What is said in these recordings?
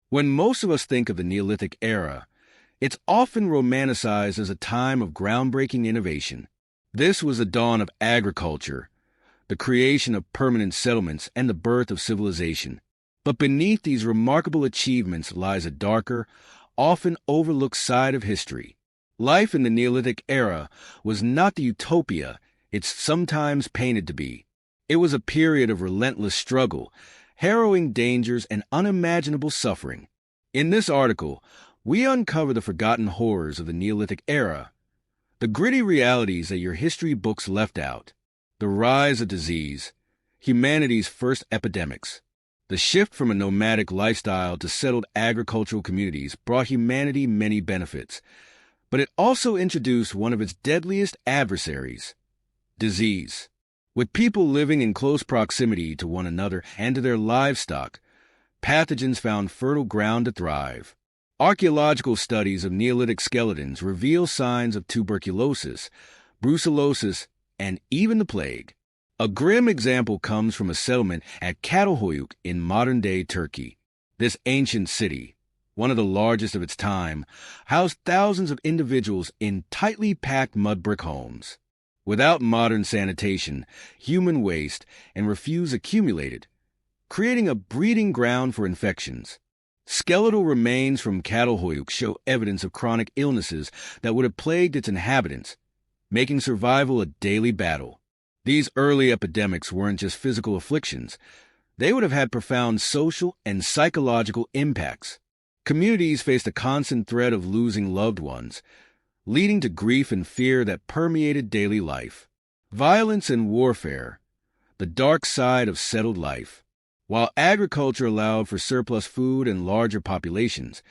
When most of us think of the Neolithic era, it's often romanticized as a time of groundbreaking innovation. This was the dawn of agriculture, the creation of permanent settlements, and the birth of civilization. But beneath these remarkable achievements lies a darker, often overlooked side of history. Life in the Neolithic era was not the utopia it's sometimes painted to be. It was a period of relentless struggle, harrowing dangers, and unimaginable suffering. In this article, we uncover the forgotten horrors of the Neolithic era, the gritty realities that your history books left out, the rise of disease, humanity's first epidemics. The shift from a nomadic lifestyle to settled agricultural communities brought humanity many benefits, but it also introduced one of its deadliest adversaries, disease. With people living in close proximity to one another and to their livestock, pathogens found fertile ground to thrive. Archaeological studies of Neolithic skeletons reveal signs of tuberculosis, brucellosis, and even the plague. A grim example comes from a settlement at Çatalhöyük in modern-day Turkey. This ancient city, one of the largest of its time, housed thousands of individuals in tightly packed mud brick homes. Without modern sanitation, human waste and refuse accumulated, creating a breeding ground for infections. Skeletal remains from Çatalhöyük show evidence of chronic illnesses that would have plagued its inhabitants, making survival a daily battle. These early epidemics weren't just physical afflictions. They would have had profound social and psychological impacts. Communities faced a constant threat of losing loved ones, leading to grief and fear that permeated daily life. Violence and warfare, the dark side of settled life. While agriculture allowed for surplus food and larger populations,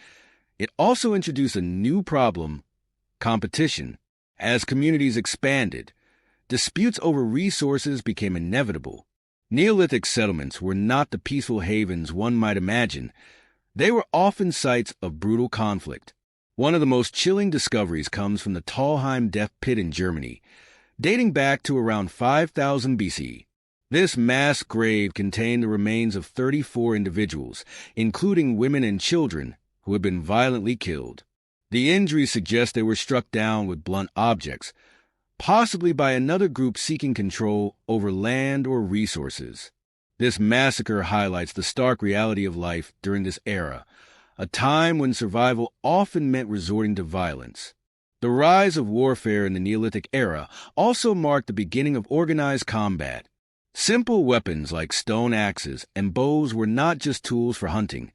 it also introduced a new problem, competition. As communities expanded, disputes over resources became inevitable. Neolithic settlements were not the peaceful havens one might imagine. They were often sites of brutal conflict. One of the most chilling discoveries comes from the Talheim death pit in Germany, dating back to around 5000 BC. This mass grave contained the remains of 34 individuals, including women and children, who had been violently killed. The injuries suggest they were struck down with blunt objects, possibly by another group seeking control over land or resources. This massacre highlights the stark reality of life during this era, a time when survival often meant resorting to violence. The rise of warfare in the Neolithic era also marked the beginning of organized combat. Simple weapons like stone axes and bows were not just tools for hunting.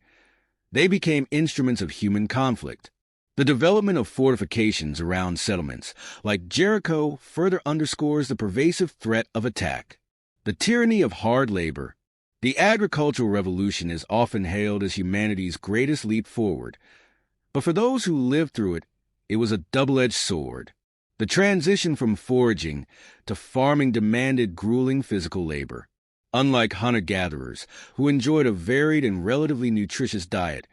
They became instruments of human conflict. The development of fortifications around settlements, like Jericho, further underscores the pervasive threat of attack. The tyranny of hard labor. The agricultural revolution is often hailed as humanity's greatest leap forward, but for those who lived through it, it was a double-edged sword. The transition from foraging to farming demanded grueling physical labor. Unlike hunter-gatherers, who enjoyed a varied and relatively nutritious diet,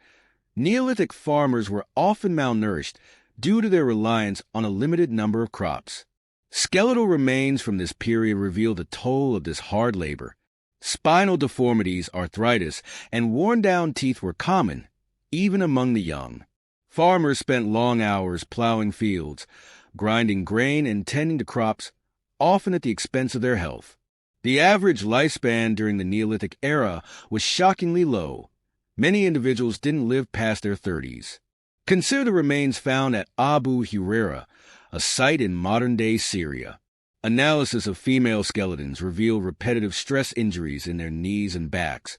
Neolithic farmers were often malnourished due to their reliance on a limited number of crops. Skeletal remains from this period reveal the toll of this hard labor. Spinal deformities, arthritis, and worn-down teeth were common, even among the young. Farmers spent long hours plowing fields, grinding grain and tending to crops, often at the expense of their health. The average lifespan during the Neolithic era was shockingly low. Many individuals didn't live past their 30s. Consider the remains found at Abu Huraira, a site in modern-day Syria. Analysis of female skeletons revealed repetitive stress injuries in their knees and backs,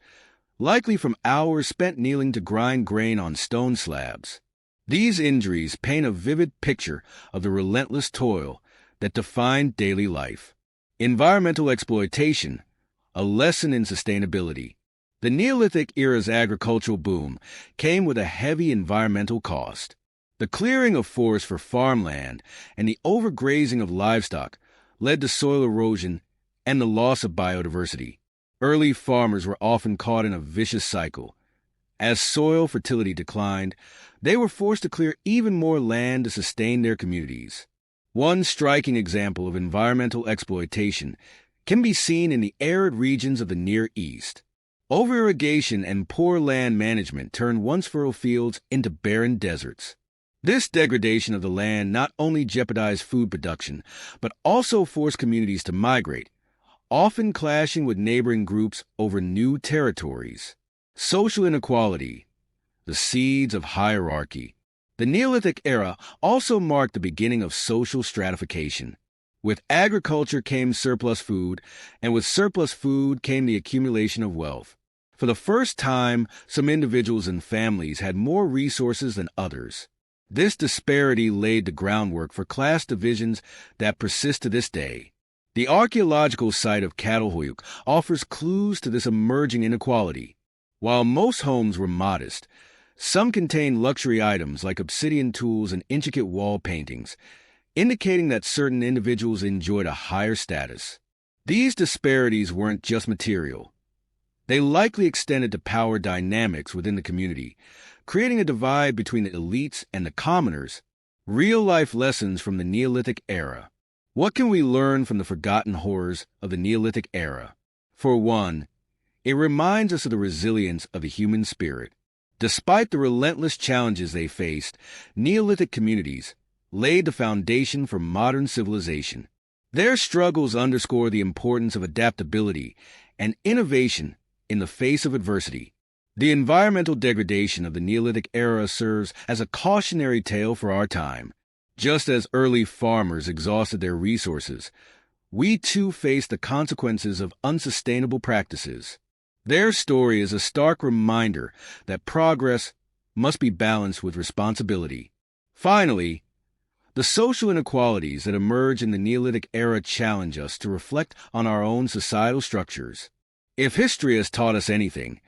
likely from hours spent kneeling to grind grain on stone slabs. These injuries paint a vivid picture of the relentless toil that defined daily life. Environmental exploitation, a lesson in sustainability. The Neolithic era's agricultural boom came with a heavy environmental cost. The clearing of forests for farmland and the overgrazing of livestock led to soil erosion and the loss of biodiversity. Early farmers were often caught in a vicious cycle. As soil fertility declined, they were forced to clear even more land to sustain their communities. One striking example of environmental exploitation can be seen in the arid regions of the Near East. Over-irrigation and poor land management turned once fertile fields into barren deserts. This degradation of the land not only jeopardized food production, but also forced communities to migrate, often clashing with neighboring groups over new territories. Social inequality, the seeds of hierarchy. The Neolithic era also marked the beginning of social stratification. With agriculture came surplus food, and with surplus food came the accumulation of wealth. For the first time, some individuals and families had more resources than others. This disparity laid the groundwork for class divisions that persist to this day. The archaeological site of Catalhoyuk offers clues to this emerging inequality. While most homes were modest, some contained luxury items like obsidian tools and intricate wall paintings, indicating that certain individuals enjoyed a higher status. These disparities weren't just material. They likely extended to power dynamics within the community, creating a divide between the elites and the commoners. Real-life lessons from the Neolithic era. What can we learn from the forgotten horrors of the Neolithic era? For one, it reminds us of the resilience of the human spirit. Despite the relentless challenges they faced, Neolithic communities laid the foundation for modern civilization. Their struggles underscore the importance of adaptability and innovation in the face of adversity. The environmental degradation of the Neolithic era serves as a cautionary tale for our time. Just as early farmers exhausted their resources, we too face the consequences of unsustainable practices. Their story is a stark reminder that progress must be balanced with responsibility. Finally, the social inequalities that emerge in the Neolithic era challenge us to reflect on our own societal structures. If history has taught us anything,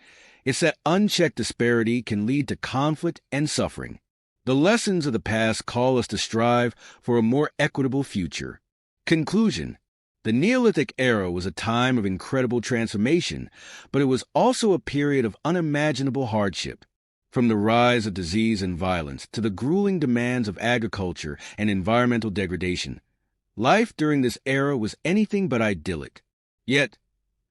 it's that unchecked disparity can lead to conflict and suffering. The lessons of the past call us to strive for a more equitable future. Conclusion: the Neolithic era was a time of incredible transformation, but it was also a period of unimaginable hardship. From the rise of disease and violence to the grueling demands of agriculture and environmental degradation, life during this era was anything but idyllic. Yet,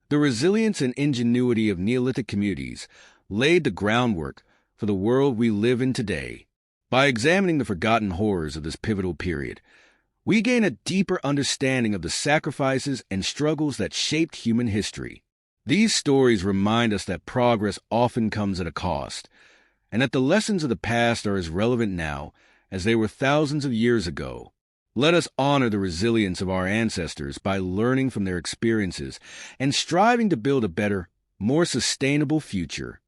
the resilience and ingenuity of Neolithic communities laid the groundwork for the world we live in today. By examining the forgotten horrors of this pivotal period, we gain a deeper understanding of the sacrifices and struggles that shaped human history. These stories remind us that progress often comes at a cost, and that the lessons of the past are as relevant now as they were thousands of years ago. Let us honor the resilience of our ancestors by learning from their experiences and striving to build a better, more sustainable future.